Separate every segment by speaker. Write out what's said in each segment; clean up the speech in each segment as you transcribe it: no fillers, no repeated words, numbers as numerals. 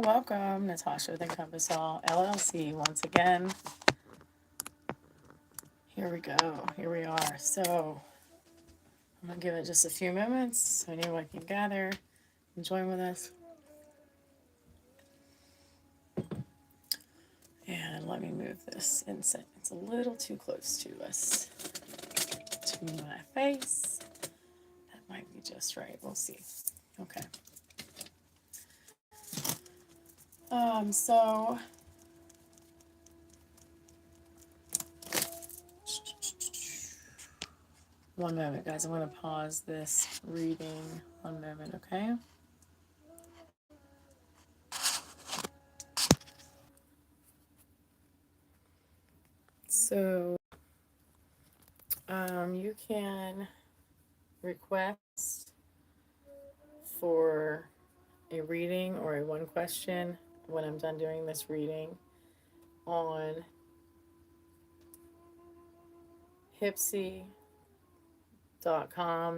Speaker 1: welcome, Natasha with Encompass Awe LLC. Once again, here we go. Here we are. So I'm gonna give it just a few moments so anyone can gather and join with us. And let me move this incense. It's a little too close to us, to my face. That might be just right. We'll see. Okay. So one moment, guys. I'm going to pause this reading. One moment, okay? So, you can request for a reading or a one question when I'm done doing this reading on hipsy.com,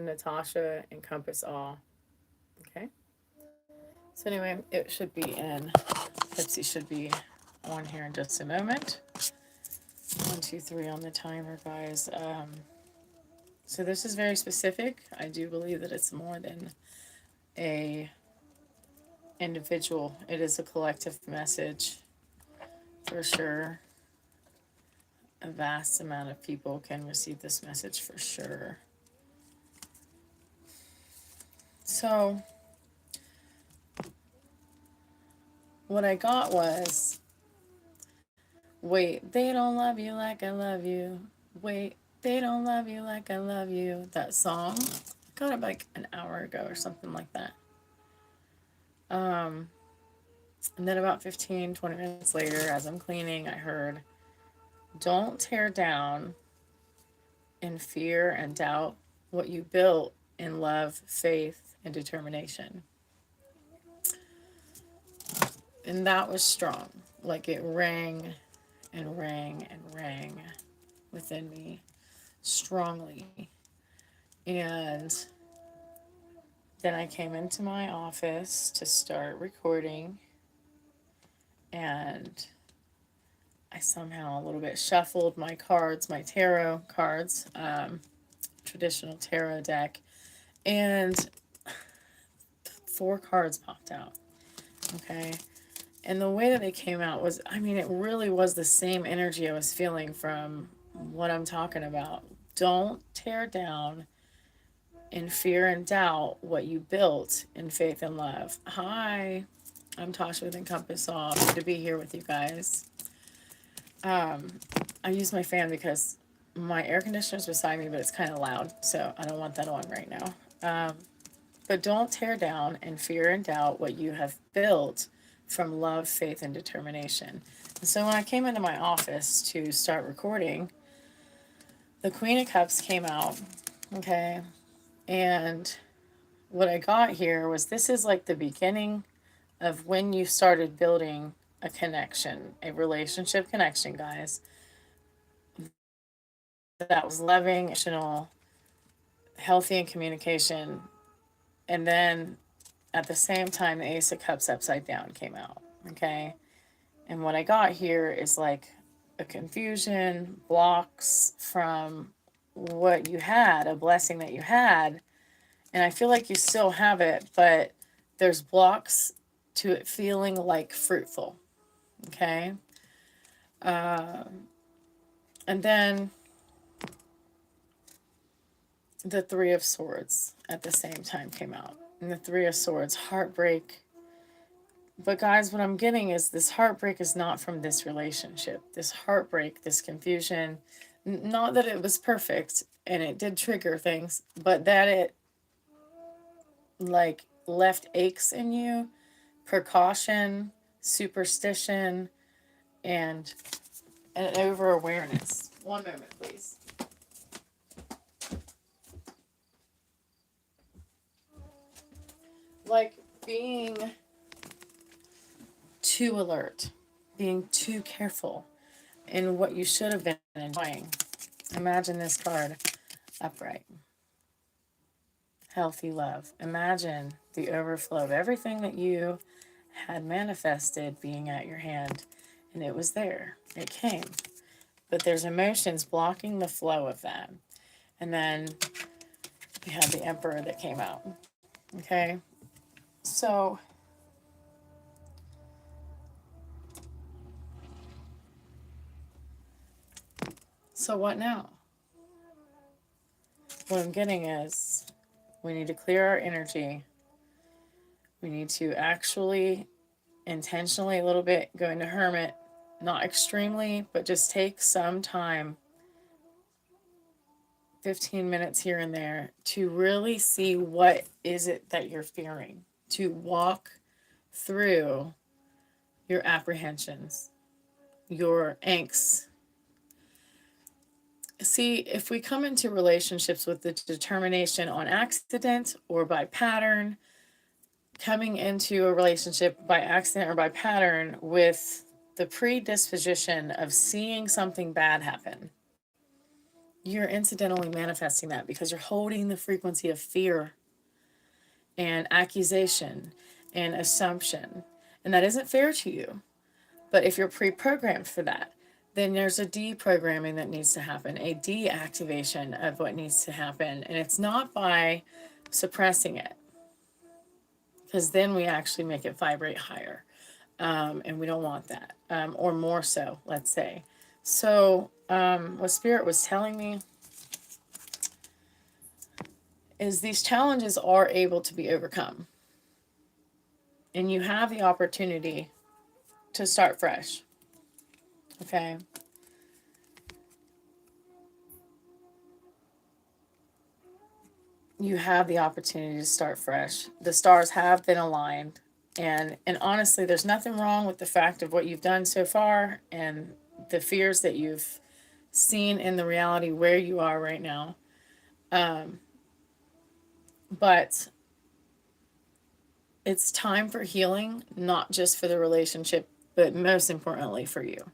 Speaker 1: Natasha, Encompass Awe. Okay. So anyway, it should be in, Hipsy should be on here in just a moment. 1, 2, 3 on the timer, guys. So this is very specific. I do believe that it's more than a individual. It is a collective message for sure. A vast amount of people can receive this message for sure. So what I got was, wait, they don't love you like I love you. Wait, they don't love you like I love you. That song. I got it like an hour ago or something like that. And then about 15, 20 minutes later, as I'm cleaning, I heard, don't tear down in fear and doubt what you built in love, faith, and determination. And that was strong. Like it rang and rang and rang within me strongly. And then I came into my office to start recording, and I somehow a little bit shuffled my cards, my tarot cards, traditional tarot deck, and 4 cards popped out. Okay. And the way that they came out was, I mean, it really was the same energy I was feeling from what I'm talking about. Don't tear down in fear and doubt what you built in faith and love. Hi, I'm Tasha with Encompass Awe. Good to be here with you guys. I use my fan because my air conditioner's beside me, but it's kind of loud, so I don't want that on right now. But don't tear down in fear and doubt what you have built from love, faith, and determination. And so when I came into my office to start recording, the Queen of Cups came out, okay? And what I got here was, this is like the beginning of when you started building a connection, a relationship connection, guys, that was loving, emotional, healthy in communication. And then at the same time, the Ace of Cups upside down came out, okay? And what I got here is like a confusion, blocks from what you had, a blessing that you had. And I feel like you still have it, but there's blocks to it feeling like fruitful, okay? And then the Three of Swords at the same time came out. And the Three of Swords, heartbreak. But guys, what I'm getting is this heartbreak is not from this relationship. This heartbreak, this confusion, not that it was perfect and it did trigger things, but that it like left aches in you, precaution, superstition, and an over-awareness. One moment, please. Like being too alert, being too careful in what you should have been enjoying. Imagine this card, upright, healthy love. Imagine the overflow of everything that you had manifested being at your hand, and it was there. It came. But there's emotions blocking the flow of that. And then we had the Emperor that came out. Okay? So, so what now? What I'm getting is we need to clear our energy. We need to actually intentionally a little bit go into hermit, not extremely, but just take some time, 15 minutes here and there, to really see what is it that you're fearing, to walk through your apprehensions, your angst. See, if we come into relationships with the determination on accident or by pattern, coming into a relationship by accident or by pattern with the predisposition of seeing something bad happen, you're incidentally manifesting that because you're holding the frequency of fear and accusation and assumption. And that isn't fair to you. But if you're pre-programmed for that, then there's a deprogramming that needs to happen, a deactivation of what needs to happen. And it's not by suppressing it, because then we actually make it vibrate higher. And we don't want that, or more so, let's say. So, what Spirit was telling me is these challenges are able to be overcome. And you have the opportunity to start fresh. Okay? You have the opportunity to start fresh. The stars have been aligned. And honestly, there's nothing wrong with the fact of what you've done so far and the fears that you've seen in the reality where you are right now. But it's time for healing, not just for the relationship, but most importantly for you.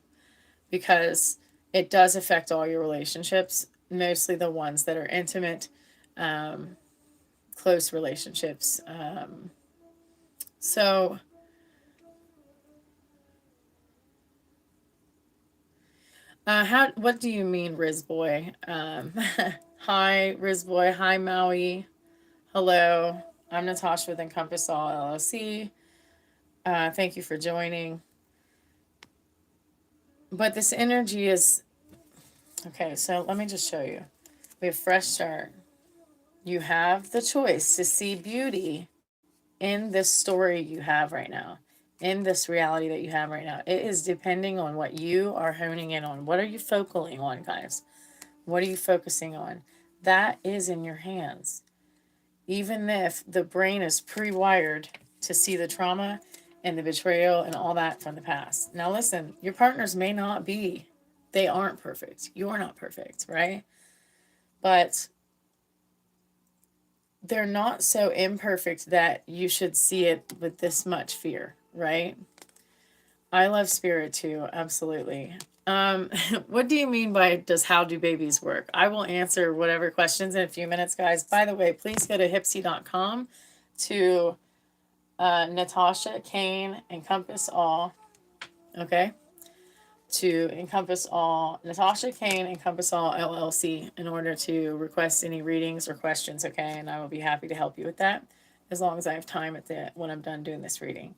Speaker 1: Because it does affect all your relationships, mostly the ones that are intimate, close relationships. So, what do you mean, Riz Boy? Hi, Riz Boy. Hi, Maui. Hello. I'm Natasha with Encompass Awe LLC. Thank you for joining. But this energy is okay. So let me just show you. We have fresh start. You have the choice to see beauty in this story you have right now, in this reality that you have right now. It is depending on what you are honing in on. What are you focaling on, guys? What are you focusing on? That is in your hands. Even if the brain is pre-wired to see the trauma and the betrayal and all that from the past. Now listen, your partners may not be, they aren't perfect. You're not perfect, right? But they're not so imperfect that you should see it with this much fear, right? I love Spirit too, absolutely. What do you mean by does how do babies work? I will answer whatever questions in a few minutes, guys. By the way, please go to hipsy.com to Natasha Kane Encompass Awe. Okay, to Encompass Awe, Natasha Kane Encompass Awe LLC, in order to request any readings or questions. Okay, and I will be happy to help you with that as long as I have time at the when I'm done doing this reading.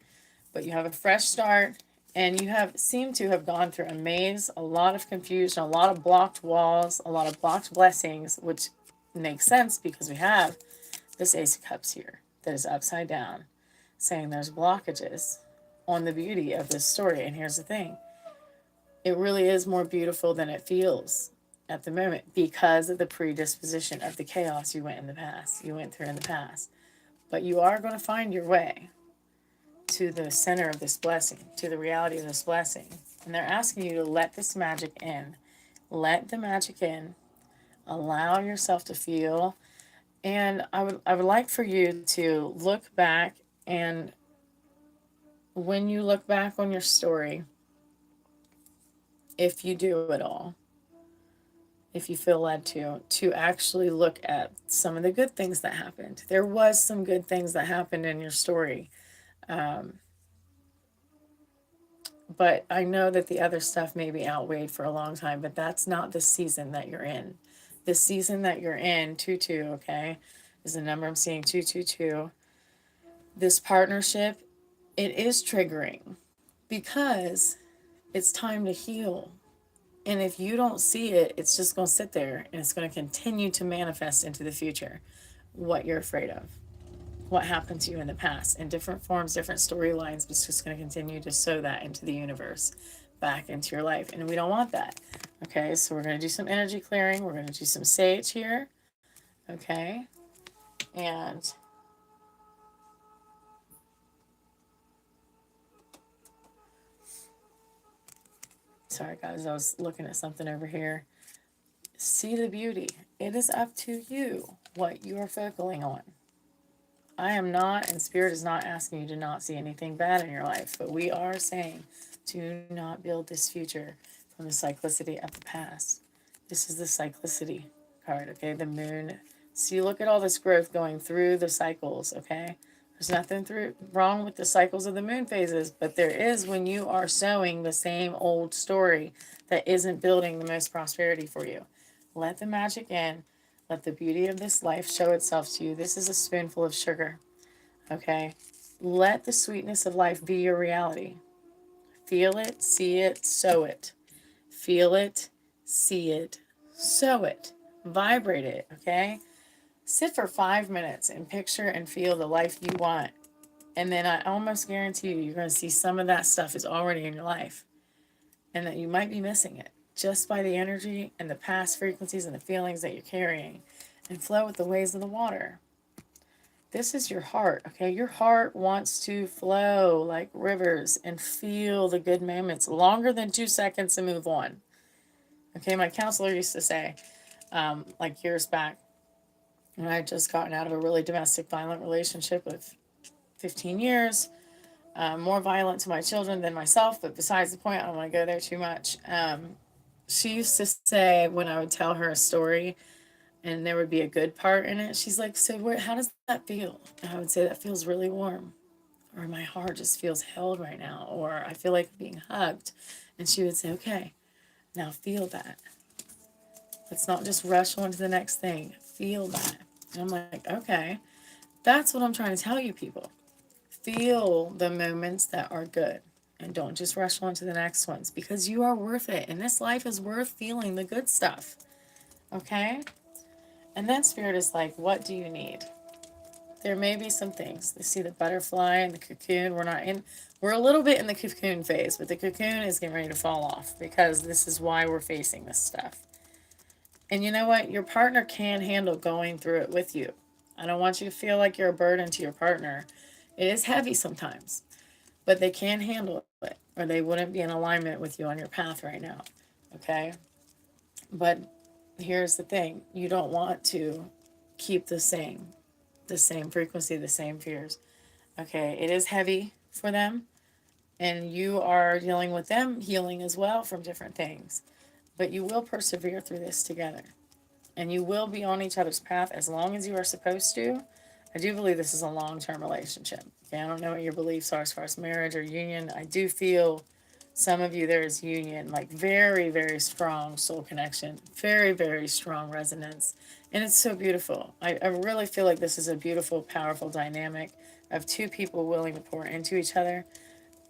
Speaker 1: But you have a fresh start, and you have seemed to have gone through a maze, a lot of confusion, a lot of blocked walls, a lot of blocked blessings, which makes sense because we have this Ace of Cups here that is upside down, saying there's blockages on the beauty of this story. And here's the thing, it really is more beautiful than it feels at the moment because of the predisposition of the chaos you went through in the past. But you are going to find your way to the center of this blessing, to the reality of this blessing. And they're asking you to let this magic in. Let the magic in. Allow yourself to feel. And I would like for you to look back, and when you look back on your story, if you do at all, if you feel led to actually look at some of the good things that happened. There was some good things that happened in your story. But I know that the other stuff may be outweighed for a long time, but that's not the season that you're in. The season that you're in, 2-2, okay, is the number I'm seeing, 222. This partnership, it is triggering because it's time to heal. And if you don't see it, it's just going to sit there and it's going to continue to manifest into the future what you're afraid of, what happened to you in the past in different forms, different storylines. It's just going to continue to sow that into the universe, back into your life. And we don't want that. Okay, so we're going to do some energy clearing. We're going to do some sage here. Okay, and sorry guys, I was looking at something over here. See the beauty. It is up to you what you are focusing on. I am not, and Spirit is not asking you to not see anything bad in your life, but we are saying do not build this future from the cyclicity of the past. This is the cyclicity card, okay? The moon. So you look at all this growth going through the cycles, okay? There's nothing wrong with the cycles of the moon phases, but there is when you are sowing the same old story that isn't building the most prosperity for you. Let the magic in. Let the beauty of this life show itself to you. This is a spoonful of sugar, okay? Let the sweetness of life be your reality. Feel it, see it, sow it. Feel it, see it, sow it. Vibrate it, okay? Sit for 5 minutes and picture and feel the life you want. And then I almost guarantee you're going to see some of that stuff is already in your life. And that you might be missing it just by the energy and the past frequencies and the feelings that you're carrying. And flow with the waves of the water. This is your heart, okay? Your heart wants to flow like rivers and feel the good moments longer than 2 seconds and move on. Okay, my counselor used to say, like years back, when I had just gotten out of a really domestic violent relationship of 15 years, more violent to my children than myself, but besides the point, I don't want to go there too much. She used to say when I would tell her a story and there would be a good part in it, she's like, so how does that feel? And I would say, that feels really warm, or my heart just feels held right now, or I feel like I'm being hugged. And she would say, okay, now feel that. Let's not just rush on to the next thing. Feel that. And I'm like, okay, that's what I'm trying to tell you people. Feel the moments that are good and don't just rush on to the next ones, because you are worth it. And this life is worth feeling the good stuff. Okay? And then Spirit is like, what do you need? There may be some things. They see the butterfly and the cocoon. We're a little bit in the cocoon phase, but the cocoon is getting ready to fall off because this is why we're facing this stuff. And you know what? Your partner can handle going through it with you. I don't want you to feel like you're a burden to your partner. It is heavy sometimes, but they can handle it, or they wouldn't be in alignment with you on your path right now. Okay? But here's the thing. You don't want to keep the same frequency, the same fears. Okay? It is heavy for them, and you are dealing with them healing as well from different things. But you will persevere through this together. And you will be on each other's path as long as you are supposed to. I do believe this is a long-term relationship. Okay, I don't know what your beliefs are as far as marriage or union. I do feel some of you there is union, like very, very strong soul connection, very, very strong resonance. And it's so beautiful. I really feel like this is a beautiful, powerful dynamic of two people willing to pour into each other,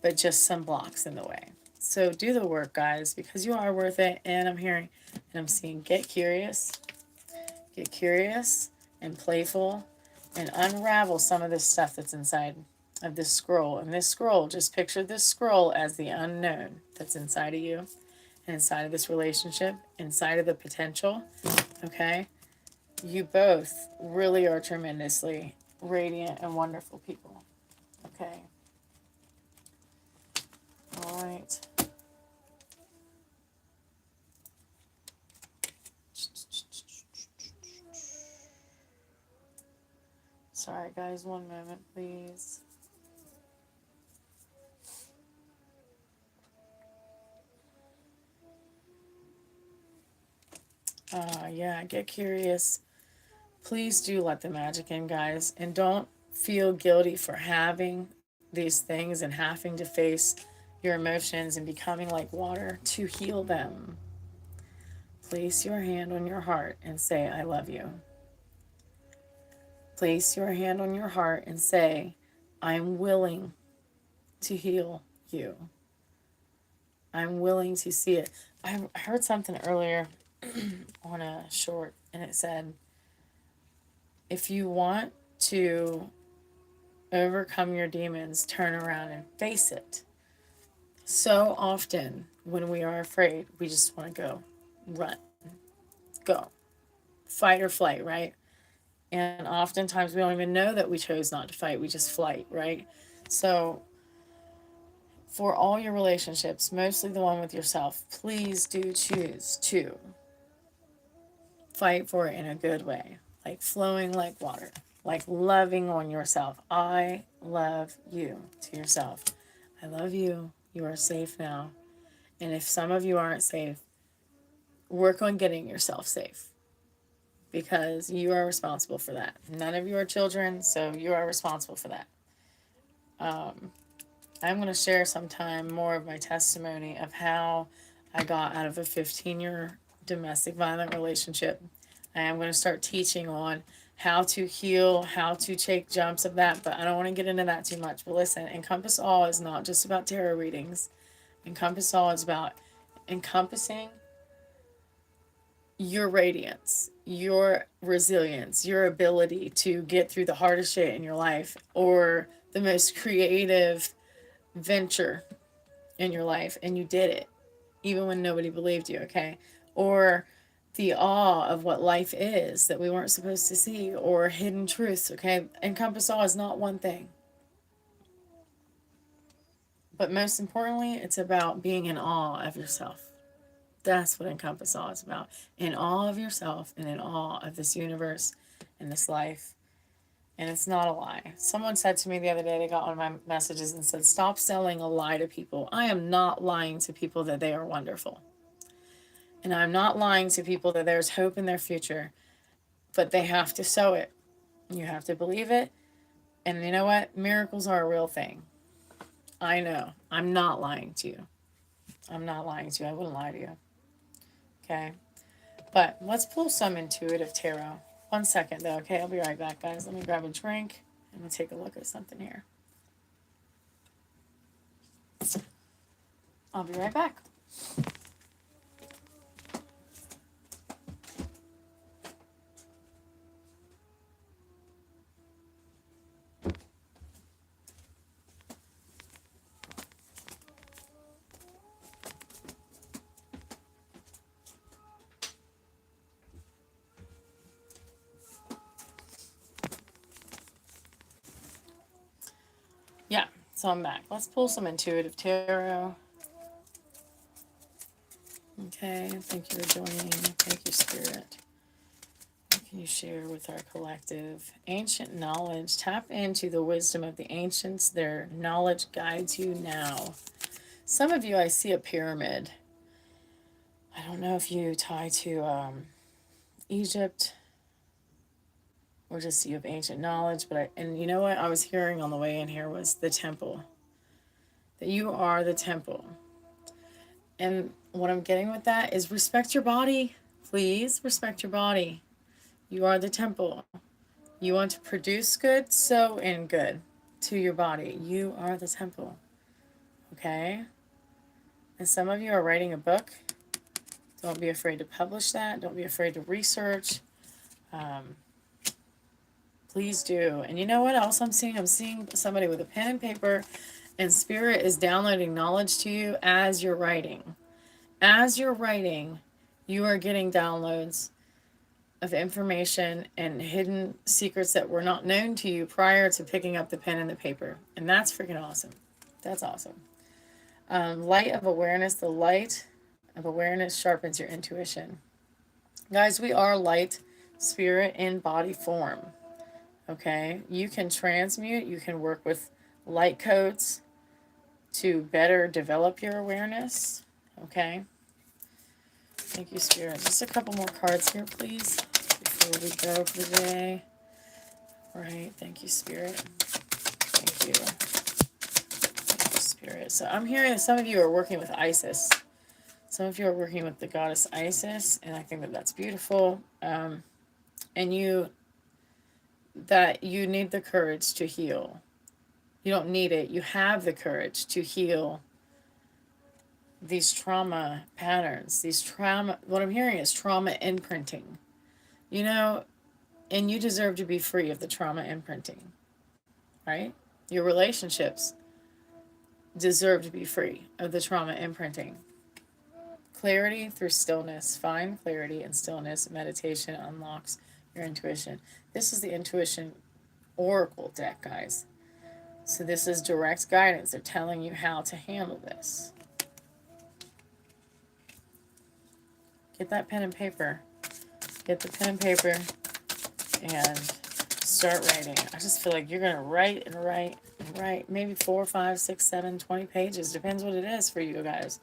Speaker 1: but just some blocks in the way. So do the work, guys, because you are worth it. And I'm hearing and I'm seeing get curious and playful, and unravel some of this stuff that's inside of this scroll. And this scroll, just picture this scroll as the unknown that's inside of you, and inside of this relationship, inside of the potential. Okay? You both really are tremendously radiant and wonderful people. Okay? All right. Sorry, guys, one moment, please. Yeah, get curious. Please do let the magic in, guys. And don't feel guilty for having these things and having to face your emotions and becoming like water to heal them. Place your hand on your heart and say, I love you. Place your hand on your heart and say, I'm willing to heal you. I'm willing to see it. I heard something earlier on a short, and it said, if you want to overcome your demons, turn around and face it. So often when we are afraid, we just want to go, run, go, fight or flight, right? And oftentimes we don't even know that we chose not to fight. We just flight, right? So for all your relationships, mostly the one with yourself, please do choose to fight for it in a good way, like flowing like water, like loving on yourself. I love you to yourself. I love you. You are safe now. And if some of you aren't safe, work on getting yourself safe, because you are responsible for that. None of you are children, so you are responsible for that. I'm going to share sometime more of my testimony of how I got out of a 15-year domestic violent relationship. I am going to start teaching on how to heal, how to take jumps of that, but I don't want to get into that too much. But listen, Encompass Awe is not just about tarot readings. Encompass Awe is about encompassing your radiance, your resilience, your ability to get through the hardest shit in your life, or the most creative venture in your life, and you did it even when nobody believed you, okay? Or the awe of what life is that we weren't supposed to see, or hidden truths, okay? Encompass Awe is not one thing, but most importantly, it's about being in awe of yourself. That's what Encompass Awe is about. In awe of yourself and in awe of this universe and this life. And it's not a lie. Someone said to me the other day, they got one of my messages and said, stop selling a lie to people. I am not lying to people that they are wonderful. And I'm not lying to people that there's hope in their future. But they have to sow it. You have to believe it. And you know what? Miracles are a real thing. I know. I'm not lying to you. I'm not lying to you. I wouldn't lie to you. Okay? But let's pull some intuitive tarot. 1 second though, okay? I'll be right back, guys. Let me grab a drink and we'll take a look at something here. I'll be right back. Yeah, so I'm back. Let's pull some intuitive tarot. Okay, thank you for joining. Thank you, Spirit. What can you share with our collective? Ancient knowledge. Tap into the wisdom of the ancients. Their knowledge guides you now. Some of you, I see a pyramid. I don't know if you tie to Egypt or just you have ancient knowledge, but and you know what I was hearing on the way in here was the temple. That you are the temple. And what I'm getting with that is respect your body. Please respect your body. You are the temple. You want to produce good, sow in good to your body. You are the temple. Okay? And some of you are writing a book. Don't be afraid to publish that. Don't be afraid to research. Please do. And you know what else I'm seeing? I'm seeing somebody with a pen and paper, and Spirit is downloading knowledge to you as you're writing. As you're writing, you are getting downloads of information and hidden secrets that were not known to you prior to picking up the pen and the paper. And that's freaking awesome. That's awesome. Light of awareness. The light of awareness sharpens your intuition. Guys, we are light, spirit, in body form. Okay? You can transmute. You can work with light codes to better develop your awareness. Okay? Thank you, Spirit. Just a couple more cards here, please, before we go for the day. All right. Thank you, Spirit. Thank you. Thank you, Spirit. So I'm hearing that some of you are working with Isis. Some of you are working with the goddess Isis, and I think that that's beautiful. And you need the courage to heal. You don't need it. You have the courage to heal these trauma patterns. What I'm hearing is trauma imprinting. You know, and you deserve to be free of the trauma imprinting, right? Your relationships deserve to be free of the trauma imprinting. Clarity through stillness. Find clarity and stillness. Meditation unlocks your intuition. This is the intuition oracle deck, guys. So this is direct guidance. They're telling you how to handle this. Get that pen and paper. Get the pen and paper and start writing. I just feel like you're going to write and write and write. Maybe 4, 5, 6, 7, 20 pages. Depends what it is for you guys.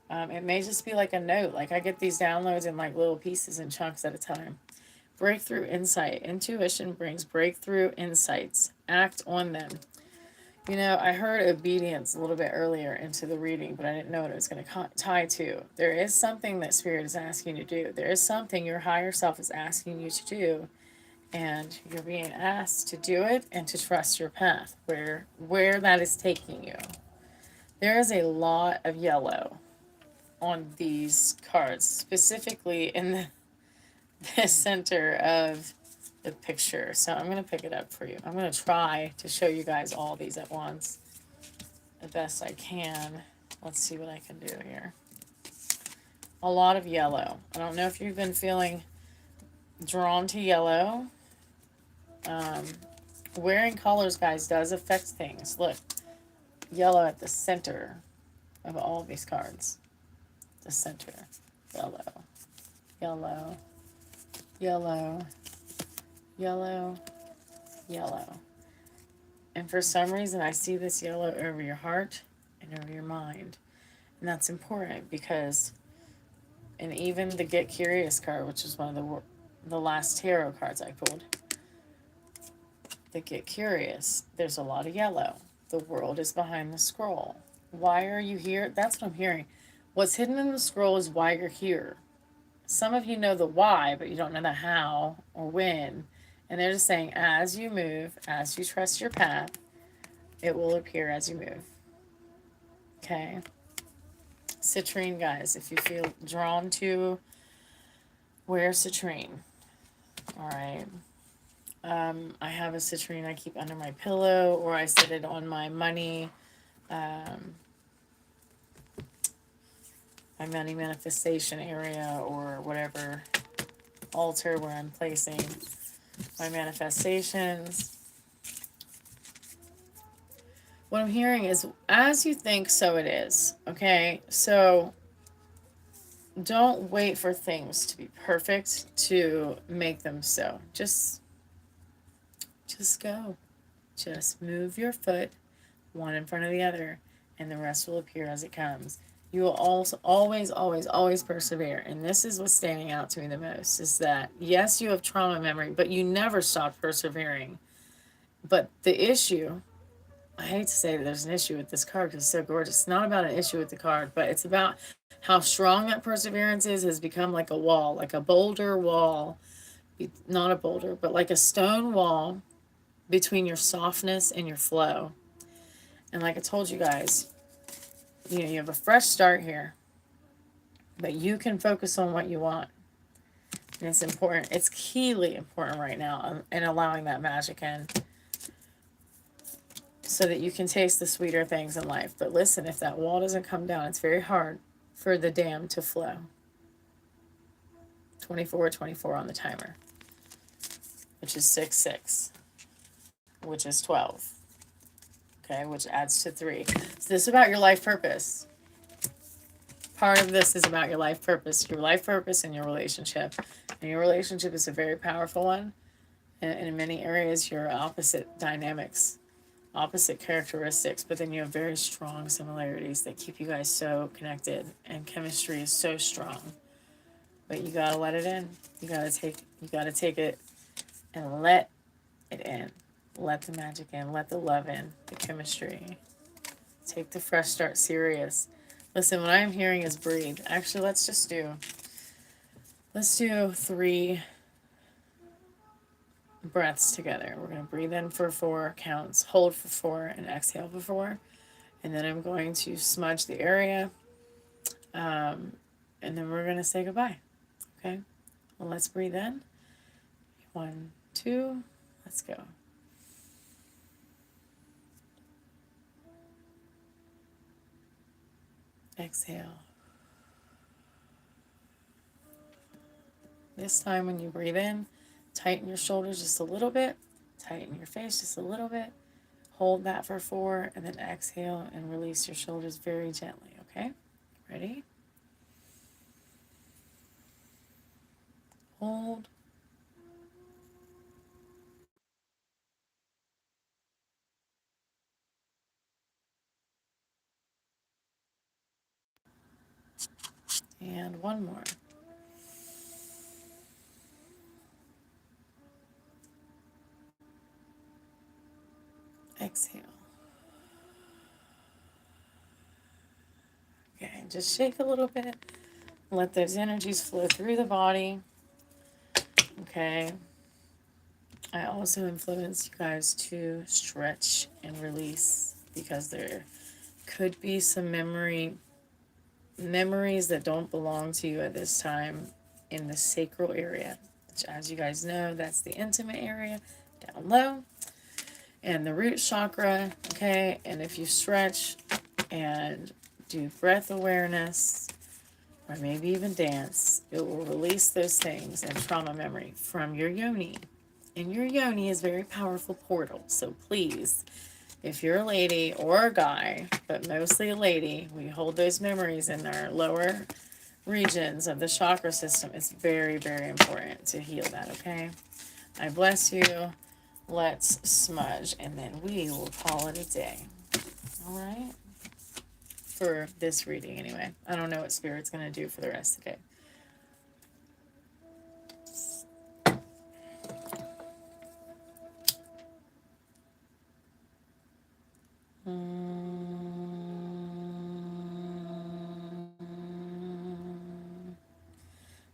Speaker 1: It may just be like a note. Like I get these downloads in like little pieces and chunks at a time. Breakthrough insight. Intuition brings breakthrough insights. Act on them. You know, I heard obedience a little bit earlier into the reading, but I didn't know what it was going to tie to. There is something that Spirit is asking you to do. There is something your higher self is asking you to do, and you're being asked to do it and to trust your path, where that is taking you. There is a lot of yellow on these cards, specifically in the center of the picture. So I'm going to pick it up for you. I'm going to try to show you guys all these at once the best I can. Let's see what I can do here. A lot of yellow. I don't know if you've been feeling drawn to yellow. Wearing colors, guys, does affect things. Look, yellow at the center of all of these cards. The center. Yellow. Yellow. Yellow. Yellow, yellow. And for some reason, I see this yellow over your heart and over your mind. And that's important because, and even the Get Curious card, which is one of the last tarot cards I pulled, the Get Curious, there's a lot of yellow. The world is behind the scroll. Why are you here? That's what I'm hearing. What's hidden in the scroll is why you're here. Some of you know the why, but you don't know the how or when. And they're just saying, as you move, as you trust your path, it will appear as you move. Okay? Citrine, guys, if you feel drawn to, wear citrine. All right. I have a citrine I keep under my pillow, or I set it on my money, my money manifestation area, or whatever altar where I'm placing my manifestations. What I'm hearing is, as you think, so it is. Okay? So don't wait for things to be perfect to make them so. Just go. Just move your foot one in front of the other, and the rest will appear as it comes. You will also always persevere. And this is what's standing out to me the most, is that, yes, you have trauma memory, but you never stop persevering. But the issue, I hate to say that there's an issue with this card because it's so gorgeous. It's not about an issue with the card, but it's about how strong that perseverance is, has become like a wall, like a boulder wall. Not a boulder, but like a stone wall between your softness and your flow. And like I told you guys, you know, you have a fresh start here, but you can focus on what you want. And it's important. It's keenly important right now in allowing that magic in, so that you can taste the sweeter things in life. But listen, if that wall doesn't come down, it's very hard for the dam to flow. 24 on the timer, which is 6, which is 12. Okay, which adds to 3. So this is about your life purpose. Part of this is about your life purpose and your relationship. And your relationship is a very powerful one. And in many areas, you're opposite dynamics, opposite characteristics, but then you have very strong similarities that keep you guys so connected, and chemistry is so strong. But you gotta let it in. You gotta take it and let it in. Let the magic in. Let the love in. The chemistry. Take the fresh start serious. Listen, what I'm hearing is breathe. Actually, let's do 3 breaths together. We're going to breathe in for 4 counts, hold for 4, and exhale for 4. And then I'm going to smudge the area. And then we're going to say goodbye. Okay? Well, let's breathe in. 1, 2, let's go. Exhale. This time when you breathe in, tighten your shoulders just a little bit, tighten your face just a little bit, hold that for 4, and then exhale and release your shoulders very gently, okay? Ready? Hold. And one more. Exhale. Okay, just shake a little bit. Let those energies flow through the body. Okay. I also influence you guys to stretch and release because there could be some memories that don't belong to you at this time in the sacral area, which, as you guys know, that's the intimate area down low and the root chakra. Okay, and if you stretch and do breath awareness or maybe even dance, it will release those things and trauma memory from your yoni. And your yoni is a very powerful portal, so please, if you're a lady or a guy, but mostly a lady, we hold those memories in our lower regions of the chakra system. It's very, very important to heal that, okay? I bless you. Let's smudge, and then we will call it a day. All right? For this reading, anyway. I don't know what Spirit's going to do for the rest of the day.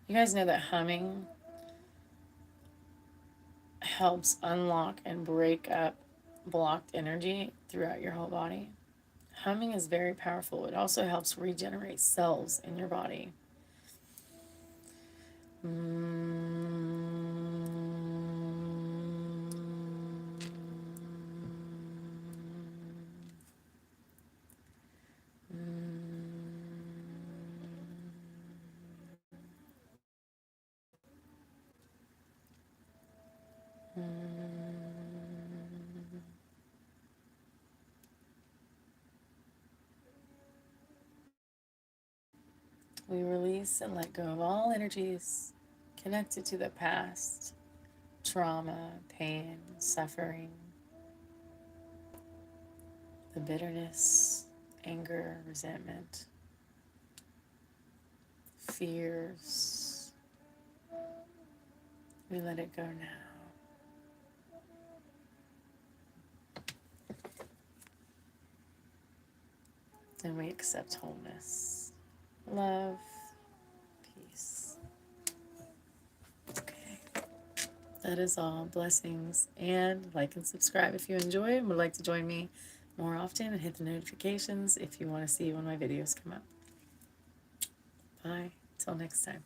Speaker 1: You guys know that humming helps unlock and break up blocked energy throughout your whole body. Humming is very powerful. It also helps regenerate cells in your body. We release and let go of all energies connected to the past, trauma, pain, suffering, the bitterness, anger, resentment, fears. We let it go now. And we accept wholeness, love, peace. Okay. That is all. Blessings. And like and subscribe if you enjoy and would like to join me more often, and hit the notifications if you want to see when my videos come up. Bye. Till next time.